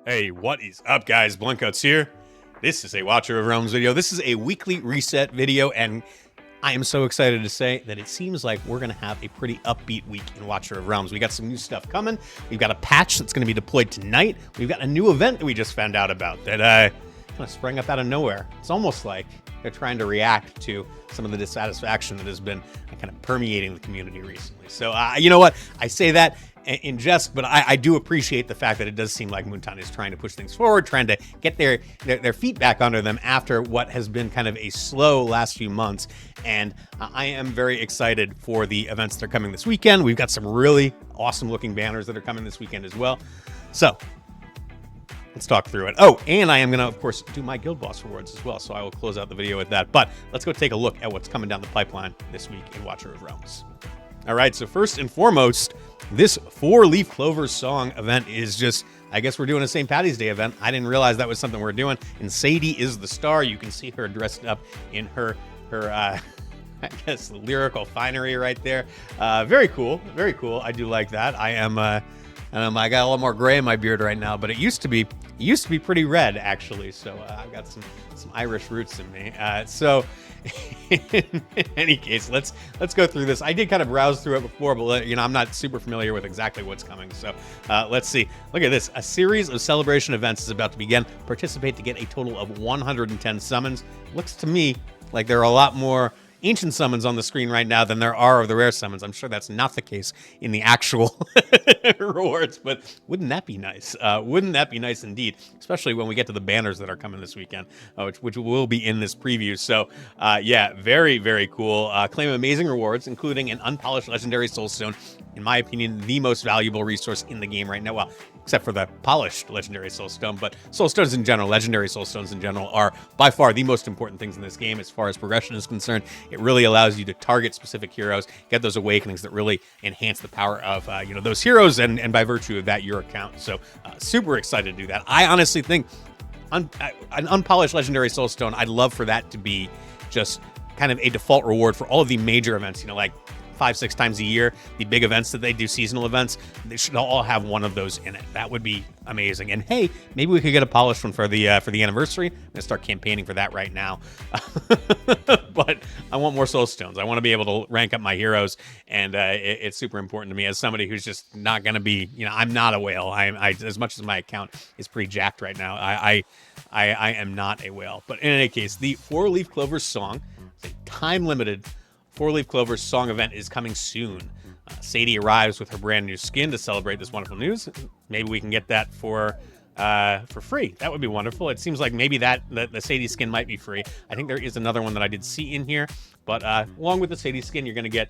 Hey, what is up, guys? Bluntcuts here. This is a Watcher of Realms video. This is a weekly reset video, and I am so excited to say that it seems like we're going to have a pretty upbeat week in Watcher of Realms. We got some new stuff coming. We've got a patch that's going to be deployed tonight. We've got a new event that we just found out about that kind of sprang up out of nowhere. It's almost like they're trying to react to some of the dissatisfaction that has been kind of permeating the community recently. So, you know what? I say that in jest, but I do appreciate the fact that it does seem like Moonton is trying to push things forward, trying to get their feet back under them after what has been kind of a slow last few months. And I am very excited for the events that are coming this weekend. We've got some really awesome looking banners that are coming this weekend as well. So let's talk through it. Oh, and I am going to, of course, do my Guild Boss rewards as well. So I will close out the video with that. But let's go take a look at what's coming down the pipeline this week in Watcher of Realms. All right, so first and foremost, this 4-leaf clover song event is just, I guess we're doing a St. Patty's Day event. I didn't realize that was something we're doing. And Sadie is the star. You can see her dressed up in her I guess, lyrical finery right there. Very cool, very cool. I do like that. I got a little more gray in my beard right now, but it used to be pretty red, actually. So I've got some Irish roots in me. So in any case, let's go through this. I did kind of browse through it before, but you know, I'm not super familiar with exactly what's coming. So let's see. Look at this. A series of celebration events is about to begin. Participate to get a total of 110 summons. Looks to me like there are a lot more ancient summons on the screen right now than there are of the rare summons. I'm sure that's not the case in the actual rewards, but wouldn't that be nice? Wouldn't that be nice indeed? Especially when we get to the banners that are coming this weekend, which will be in this preview. So yeah, very, very cool. Claim amazing rewards, including an unpolished legendary soulstone. In my opinion, the most valuable resource in the game right now. Well, except for the polished legendary soulstone, but soulstones in general, legendary soulstones in general, are by far the most important things in this game as far as progression is concerned. It really allows you to target specific heroes, get those awakenings that really enhance the power of you know, those heroes, and by virtue of that, your account. So super excited to do that. I honestly think an unpolished legendary soulstone, I'd love for that to be just kind of a default reward for all of the major events, you know, like 5-6 times a year, the big events that they do, seasonal events, they should all have one of those in it. That would be amazing. And hey, maybe we could get a polished one for the anniversary. I'm gonna start campaigning for that right now. But I want more soul stones. I want to be able to rank up my heroes, and it's super important to me as somebody who's just not gonna be, you know, I'm not a whale. I as much as my account is pretty jacked right now, I am not a whale. But in any case, the 4-leaf clover song, a time-limited 4-leaf clover song event, is coming soon. Sadie arrives with her brand new skin to celebrate this wonderful news. Maybe we can get that for free. That would be wonderful. It seems like maybe the Sadie skin might be free. I think there is another one that I did see in here, but along with the Sadie skin, you're going to get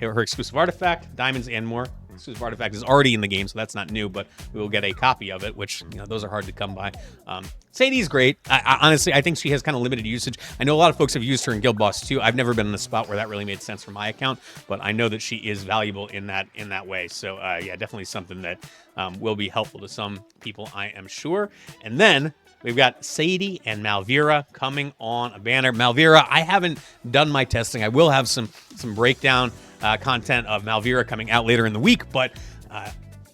her exclusive artifact, diamonds, and more. Exclusive artifact is already in the game, so that's not new, but we will get a copy of it, which, you know, those are hard to come by. Sadie's great. Honestly, I think she has kind of limited usage. I know a lot of folks have used her in Guild Boss too. I've never been in a spot where that really made sense for my account, but I know that she is valuable in that way. So yeah, definitely something that will be helpful to some people, I am sure. And then we've got Sadie and Malvira coming on a banner. Malvira, I haven't done my testing. I will have some breakdown content of Malvira coming out later in the week, but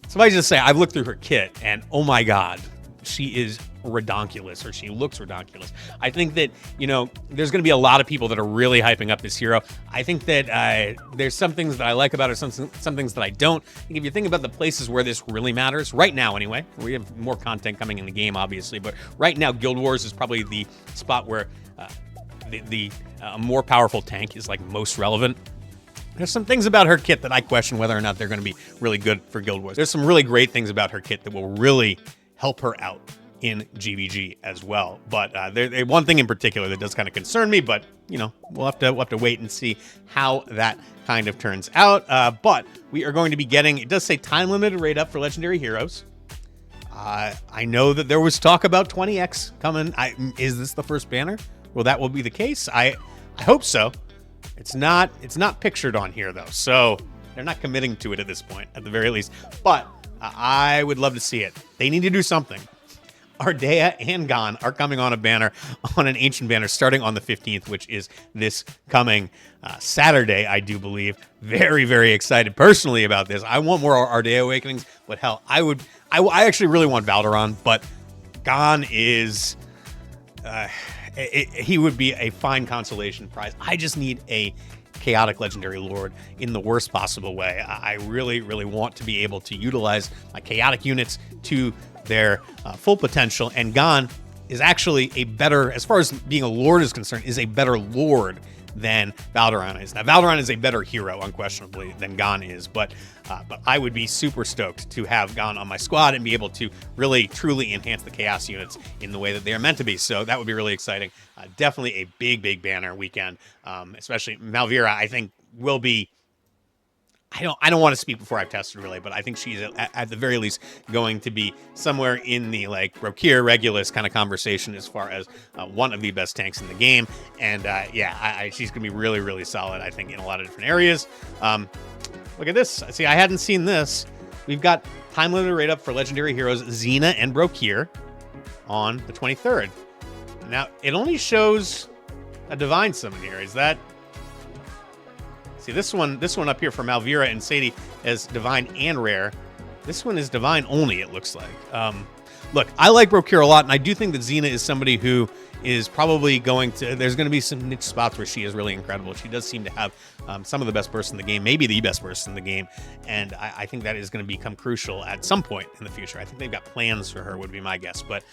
somebody just say, I've looked through her kit, and oh my god, she is redonkulous, or she looks redonkulous. I think that, you know, there's going to be a lot of people that are really hyping up this hero. I think that there's some things that I like about her, some things that I don't. I think if you think about the places where this really matters, right now anyway, we have more content coming in the game, obviously, but right now Guild Wars is probably the spot where the more powerful tank is like most relevant. There's some things about her kit that I question whether or not they're going to be really good for Guild Wars. There's some really great things about her kit that will really help her out in GVG as well. But there's one thing in particular that does kind of concern me, but, you know, we'll have to wait and see how that kind of turns out. But we are going to be getting, it does say time-limited raid up for legendary heroes. I know that there was talk about 20x coming. Is this the first banner? Well, that will be the case. I hope so. It's not pictured on here, though, so they're not committing to it at this point, at the very least. But I would love to see it. They need to do something. Ardea and Ghan are coming on a banner, on an ancient banner, starting on the 15th, which is this coming Saturday, I do believe. Very, very excited personally about this. I want more Ardea awakenings, but hell, I actually really want Valderon, but Ghan is... he would be a fine consolation prize. I just need a chaotic legendary lord in the worst possible way. I really, really want to be able to utilize my chaotic units to their full potential, and Ghan is actually a better, as far as being a lord is concerned, is a better lord than Valderan is. Now, Valderan is a better hero, unquestionably, than Ghan is, but I would be super stoked to have Ghan on my squad and be able to really, truly enhance the Chaos units in the way that they are meant to be. So that would be really exciting. Definitely a big, big banner weekend, especially Malvira, I think, will be... I don't want to speak before I've tested, really, but I think she's at the very least going to be somewhere in the like Rokir Regulus kind of conversation as far as one of the best tanks in the game. And yeah, she's going to be really, really solid, I think, in a lot of different areas. Look at this. See, I hadn't seen this. We've got time limited rate up for legendary heroes Xena and Rokir on the 23rd. Now, it only shows a divine summon here. Is that... See, this one up here for Malvira and Sadie is divine and rare. This one is divine only, it looks like. Look, I like Rokir a lot, and I do think that Xena is somebody who is probably going to... There's going to be some niche spots where she is really incredible. She does seem to have some of the best bursts in the game, maybe the best burst in the game, and I think that is going to become crucial at some point in the future. I think they've got plans for her, would be my guess, but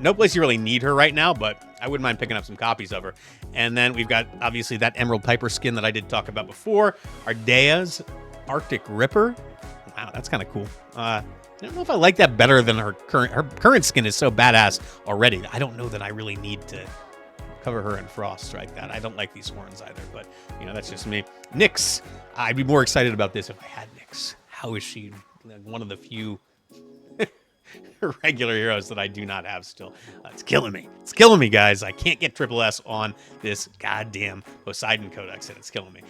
no place you really need her right now, but I wouldn't mind picking up some copies of her. And then we've got, obviously, that Emerald Piper skin that I did talk about before, Ardea's Arctic Ripper. Wow, that's kind of cool. I don't know if I like that better than her current skin is so badass already. I don't know that I really need to cover her in frost like that. I don't like these horns either, but you know, that's just me. Nyx, I'd be more excited about this if I had Nyx. How is she one of the few regular heroes that I do not have still? It's killing me. It's killing me, guys. I can't get Triple S on this goddamn Poseidon Codex, and it's killing me.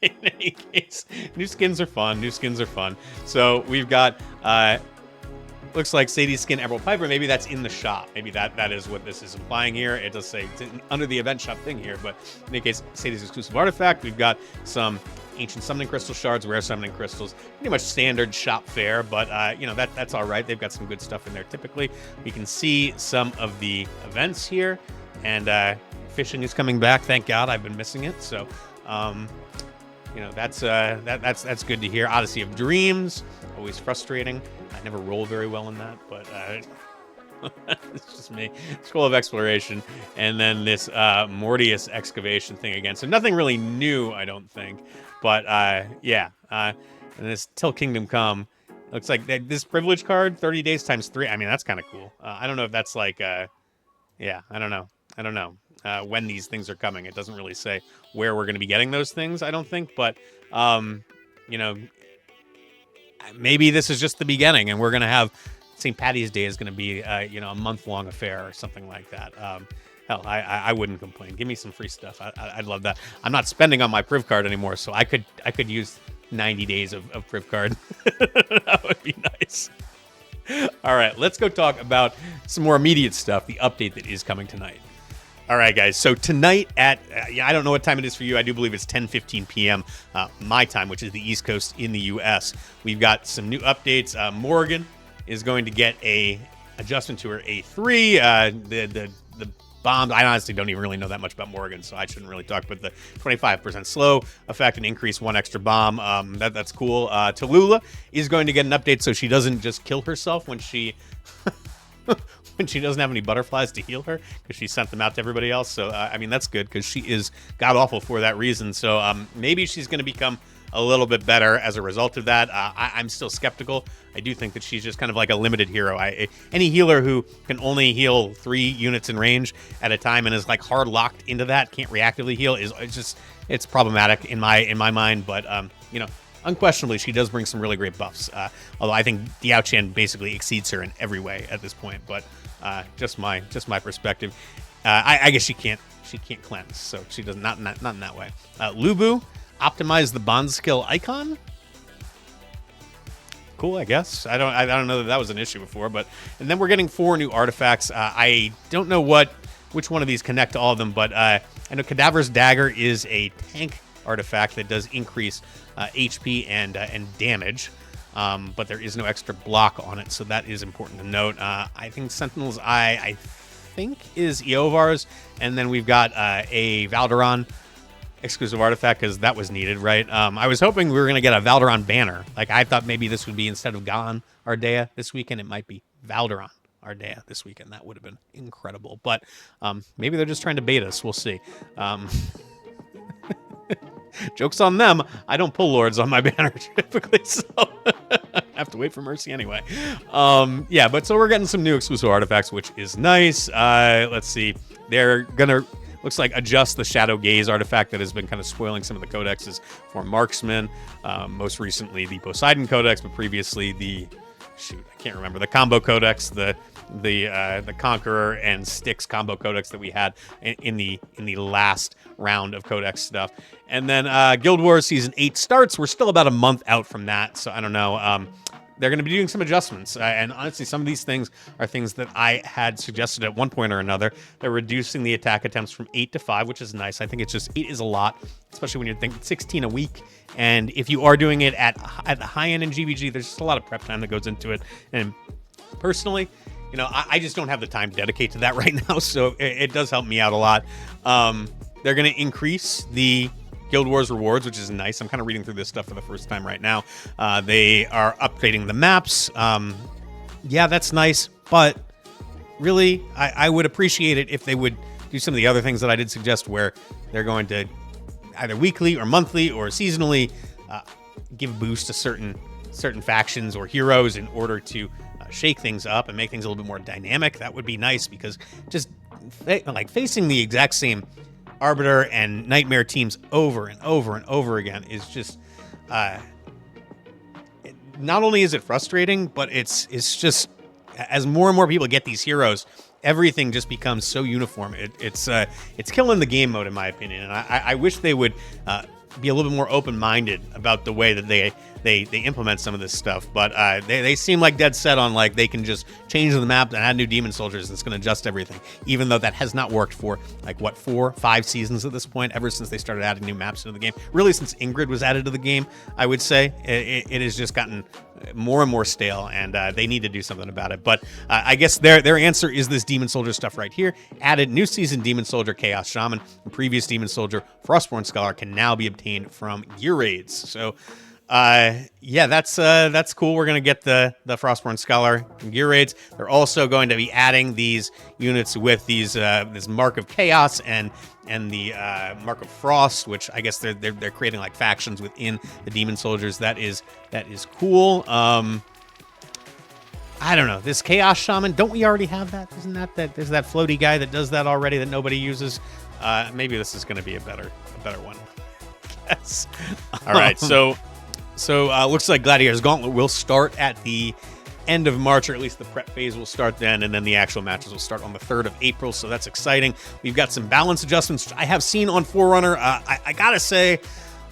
In any case, new skins are fun. New skins are fun. So we've got, looks like Sadie's skin Emerald Piper. Maybe that's in the shop. Maybe that is what this is implying here. It does say it's under the event shop thing here. But in any case, Sadie's exclusive artifact. We've got some ancient summoning crystal shards, rare summoning crystals. Pretty much standard shop fare, but you know, that's all right. They've got some good stuff in there typically. We can see some of the events here, and fishing is coming back. Thank God, I've been missing it. So. You know, that's good to hear. Odyssey of Dreams, always frustrating. I never roll very well in that, but it's just me. Scroll of Exploration, and then this Mortius Excavation thing again. So nothing really new, I don't think. But yeah, and this Till Kingdom Come. Looks like this privilege card, 30 days times 3. I mean, that's kind of cool. I don't know if that's like, yeah, I don't know. When these things are coming. It doesn't really say where we're going to be getting those things, I don't think, but, you know, maybe this is just the beginning, and we're going to have St. Patty's Day is going to be, you know, a month-long affair or something like that. Hell, I wouldn't complain. Give me some free stuff. I'd love that. I'm not spending on my Priv card anymore, so I could use 90 days of Priv card. That would be nice. All right, let's go talk about some more immediate stuff, the update that is coming tonight. All right, guys. So tonight at, I don't know what time it is for you. I do believe it's 10:15 p.m. My time, which is the East Coast in the U.S. We've got some new updates. Morgan is going to get a adjustment to her A3. The bombs, I honestly don't even really know that much about Morgan, so I shouldn't really talk about the 25% slow effect and increase 1 extra bomb. That's cool. Tallulah is going to get an update so she doesn't just kill herself when she... when she doesn't have any butterflies to heal her, because she sent them out to everybody else. So, I mean, that's good, because she is god-awful for that reason. So, maybe she's going to become a little bit better as a result of that. I'm still skeptical. I do think that she's just kind of like a limited hero. Any healer who can only heal 3 units in range at a time and is like hard locked into that, can't reactively heal, it's problematic in my mind. But, you know, unquestionably, she does bring some really great buffs. Although I think diaochan basically exceeds her in every way at this point. But just my perspective. I guess she can't cleanse, so she does not in that way. Lubu, optimize the bond skill icon. Cool, I guess. I don't know that was an issue before, but and then we're getting 4 new artifacts. I don't know which one of these connect to all of them, but I know Cadaver's Dagger is a tank artifact that does increase HP and damage. but there is no extra block on it, so that is important to note. I think Sentinel's Eye, I think, is Eovar's, and then we've got a Valderon exclusive artifact, because that was needed, right? I was hoping we were going to get a Valderon banner. Like, I thought maybe this would be, instead of Ghan Ardea this weekend, it might be Valderon Ardea this weekend. That would have been incredible. But maybe they're just trying to bait us. We'll see. Joke's on them. I don't pull lords on my banner typically, so I have to wait for Mercy anyway. Yeah, but so we're getting some new exclusive artifacts, which is nice. Let's see. They're going to, looks like, adjust the Shadow Gaze artifact that has been kind of spoiling some of the codexes for marksmen. Most recently, the Poseidon Codex, but previously the, shoot, I can't remember, the combo codex, the Conqueror and Styx combo codex that we had in the last round of codex stuff. And then Guild Wars Season 8 starts. We're still about a month out from that, so I don't know. They're going to be doing some adjustments. And honestly, some of these things are things that I had suggested at one point or another. They're reducing the attack attempts from 8 to 5, which is nice. I think it's just 8 is a lot, especially when you're thinking 16 a week. And if you are doing it at the high end in GVG, there's just a lot of prep time that goes into it. And personally, you know, I just don't have the time to dedicate to that right now, so it does help me out a lot. They're going to increase the Guild Wars rewards, which is nice. I'm kind of reading through this stuff for the first time right now. They are updating the maps. Yeah, that's nice, but really, I would appreciate it if they would do some of the other things that I did suggest, where they're going to either weekly or monthly or seasonally give boost to certain factions or heroes in order to shake things up and make things a little bit more dynamic. That would be nice, because just like facing the exact same Arbiter and Nightmare teams over and over and over again is just not only is it frustrating, but it's just, as more and more people get these heroes, everything just becomes so uniform. It's killing the game mode, in my opinion. And I wish they would be a little bit more open-minded about the way that they implement some of this stuff. But they seem like dead set on, like, they can just change the map and add new demon soldiers and it's going to adjust everything, even though that has not worked for, like, what, 4, 5 seasons at this point, ever since they started adding new maps into the game. Really, since Ingrid was added to the game, I would say it has just gotten more and more stale, and they need to do something about it. But I guess their answer is this demon soldier stuff right here. Added new season demon soldier Chaos Shaman, and previous demon soldier Frostborn Scholar can now be obtained from gear raids. So yeah, that's cool. We're gonna get the Frostborn Scholar in gear raids. They're also going to be adding these units with these this Mark of Chaos and the Mark of Frost, which I guess they're creating like factions within the demon soldiers. That is cool. I don't know, this Chaos Shaman, don't we already have that? Isn't that there's that floaty guy that does that already that nobody uses? Maybe this is going to be a better one. Yes. All right, so looks like Gladiator's Gauntlet will start at the end of March, or at least the prep phase will start then, and then the actual matches will start on the 3rd of April, so that's exciting. We've got some balance adjustments I have seen on Forerunner. I gotta say,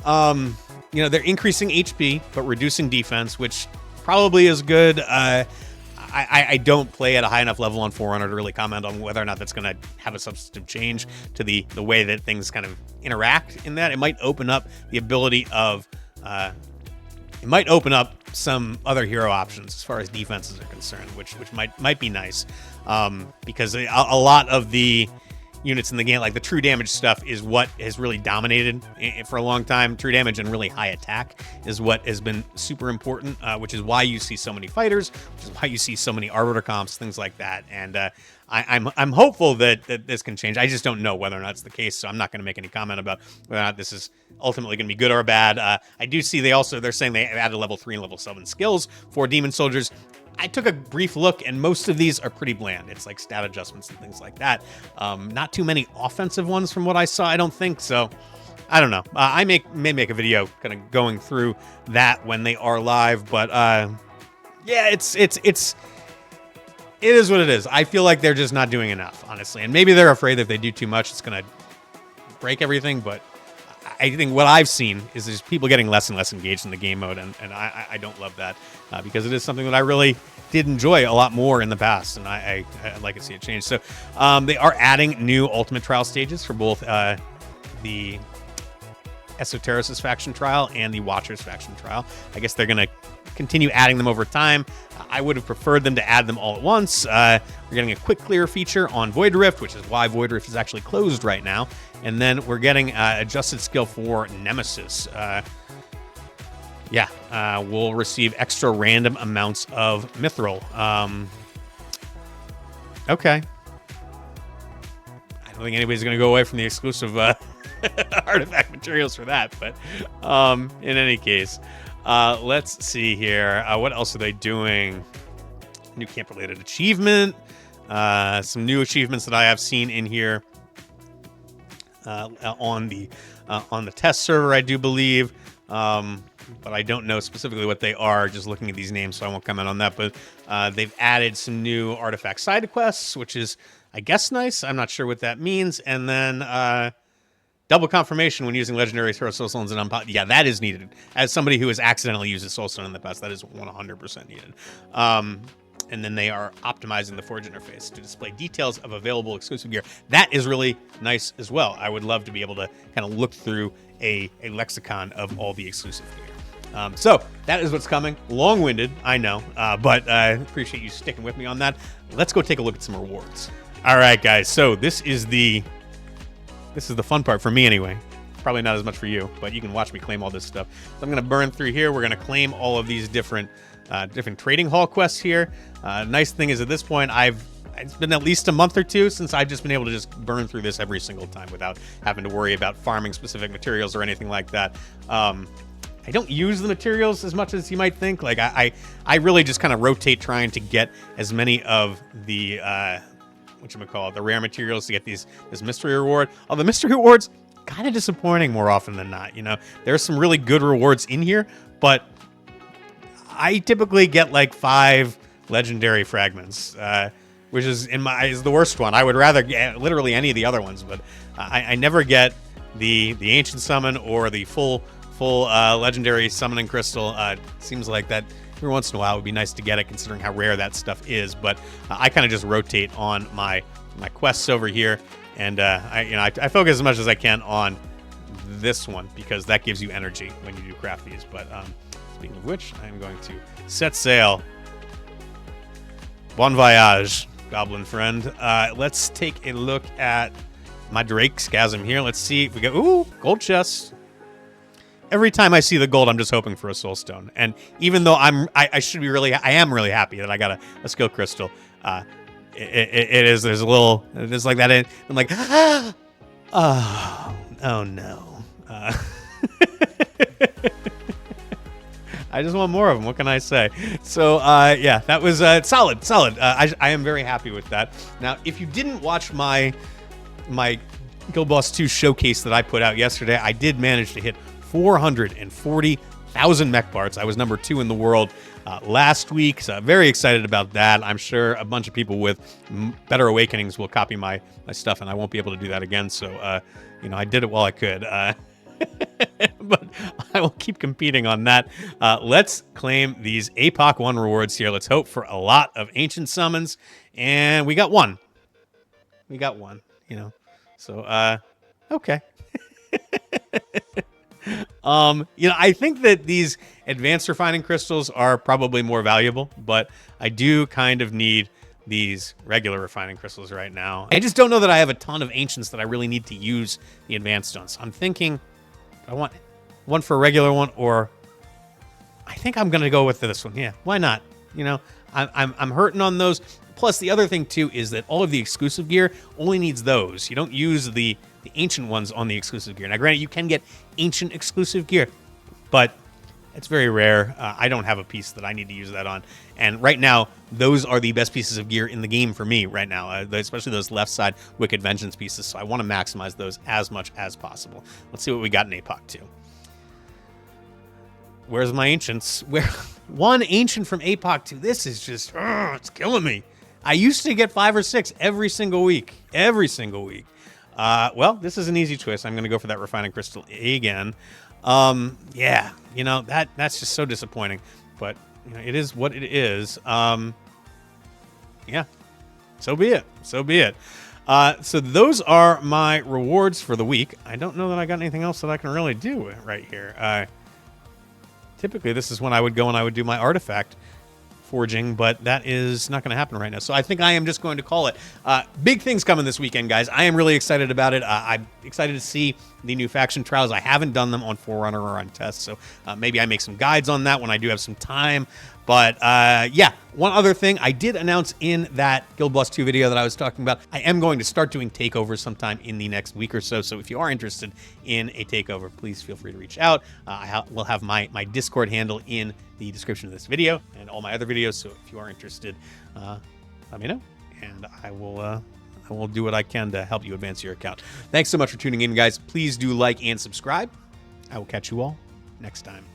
you know, they're increasing HP, but reducing defense, which probably is good. I don't play at a high enough level on Forerunner to really comment on whether or not that's going to have a substantive change to the way that things kind of interact in that. It might open up the ability of... it might open up some other hero options as far as defenses are concerned, which might be nice, because a lot of the units in the game, like the true damage stuff, is what has really dominated for a long time. True damage and really high attack is what has been super important, which is why you see so many fighters, which is why you see so many arbiter comps, things like that. And I'm hopeful that this can change. I just don't know whether or not it's the case, so I'm not going to make any comment about whether or not this is ultimately going to be good or bad. I do see they're saying they added level 3 and level 7 skills for demon soldiers. I took a brief look, and most of these are pretty bland. It's like stat adjustments and things like that. Not too many offensive ones from what I saw, I don't think. So, I don't know. I may make a video kind of going through that when they are live. But, yeah, it is what it is. I feel like they're just not doing enough, honestly. And maybe they're afraid that if they do too much, it's going to break everything. But I think what I've seen is there's people getting less and less engaged in the game mode, and I don't love that, because it is something that I really did enjoy a lot more in the past, and I'd like to see it change. So they are adding new Ultimate Trial stages for both the Esotericist faction trial and the Watchers faction trial. I guess they're going to continue adding them over time. I would have preferred them to add them all at once. We're getting a quick clear feature on Void Rift, which is why Void Rift is actually closed right now. And then we're getting adjusted skill for Nemesis. We'll receive extra random amounts of mithril. Okay. I don't think anybody's going to go away from the exclusive artifact materials for that. But in any case, let's see here. What else are they doing? New camp-related achievement. Some new achievements that I have seen in here on the test server, I do believe. But I don't know specifically what they are, just looking at these names, so I won't comment on that. But they've added some new artifact side quests, which is, I guess, nice. I'm not sure what that means. And then double confirmation when using legendary Hero Soulstones and Unpop. Yeah, that is needed. As somebody who has accidentally used a Soulstone in the past, that is 100% needed. And then they are optimizing the Forge interface to display details of available exclusive gear. That is really nice as well. I would love to be able to kind of look through a lexicon of all the exclusive gear. So that is what's coming. Long-winded, I know, but I appreciate you sticking with me on that. Let's go take a look at some rewards. All right, guys. So this is the fun part for me anyway. Probably not as much for you, but you can watch me claim all this stuff. So I'm going to burn through here. We're going to claim all of these different trading hall quests here. Nice thing is at this point, it's been at least a month or two since I've just been able to just burn through this every single time without having to worry about farming specific materials or anything like that. I don't use the materials as much as you might think. Like I really just kind of rotate trying to get as many of the the rare materials to get this mystery reward. Oh, the mystery rewards kind of disappointing more often than not. You know, there's some really good rewards in here, but I typically get like 5 legendary fragments, which is the worst one. I would rather get literally any of the other ones, but I never get the ancient summon or the full legendary summoning crystal. Seems like that every once in a while would be nice to get it, considering how rare that stuff is. But I kind of just rotate on my quests over here, and I focus as much as I can on this one because that gives you energy when you do craft these. But speaking of which, I am going to set sail. Bon voyage, goblin friend. Let's take a look at my Drake's Chasm here. Let's see if we go. Ooh, gold chest. Every time I see the gold, I'm just hoping for a soul stone. And even though I am really happy that I got a skill crystal. There's like that. I'm like, oh no. I just want more of them. What can I say? So, yeah, that was solid. I am very happy with that. Now, if you didn't watch my Guild Boss 2 showcase that I put out yesterday, I did manage to hit 440,000 mech parts. I was number 2 in the world last week, so I'm very excited about that. I'm sure a bunch of people with better awakenings will copy my stuff, and I won't be able to do that again. So, I did it while I could. But I will keep competing on that. Let's claim these APOC 1 rewards here. Let's hope for a lot of ancient summons, and we got one. So, okay. I think that these advanced refining crystals are probably more valuable, but I do kind of need these regular refining crystals right now. I just don't know that I have a ton of ancients that I really need to use the advanced stones. I'm thinking I want one for a regular one, or I think I'm going to go with this one. Yeah, why not? I'm hurting on those. Plus, the other thing, too, is that all of the exclusive gear only needs those. You don't use the ancient ones on the exclusive gear. Now, granted, you can get ancient exclusive gear, but it's very rare. I don't have a piece that I need to use that on. And right now, those are the best pieces of gear in the game for me right now, especially those left side Wicked Vengeance pieces. So I want to maximize those as much as possible. Let's see what we got in APOC 2. Where's my ancients? One ancient from APOC 2. This is just, it's killing me. I used to get 5 or 6 every single week. Well, this is an easy choice. I'm going to go for that refining crystal again. Yeah, that's just so disappointing. But it is what it is. Yeah, so be it. So those are my rewards for the week. I don't know that I got anything else that I can really do right here. Typically, this is when I would go and I would do my artifact forging, but that is not going to happen right now. So I think I am just going to call it. Big things coming this weekend, guys. I am really excited about it. I'm excited to see the new faction trials. I haven't done them on Forerunner or on Test, so maybe I make some guides on that when I do have some time. But yeah, one other thing, I did announce in that Guild Boss 2 video that I was talking about, I am going to start doing takeovers sometime in the next week or so. So if you are interested in a takeover, please feel free to reach out. I will have my Discord handle in the description of this video and all my other videos. So if you are interested, let me know, and I will do what I can to help you advance your account. Thanks so much for tuning in, guys. Please do like and subscribe. I will catch you all next time.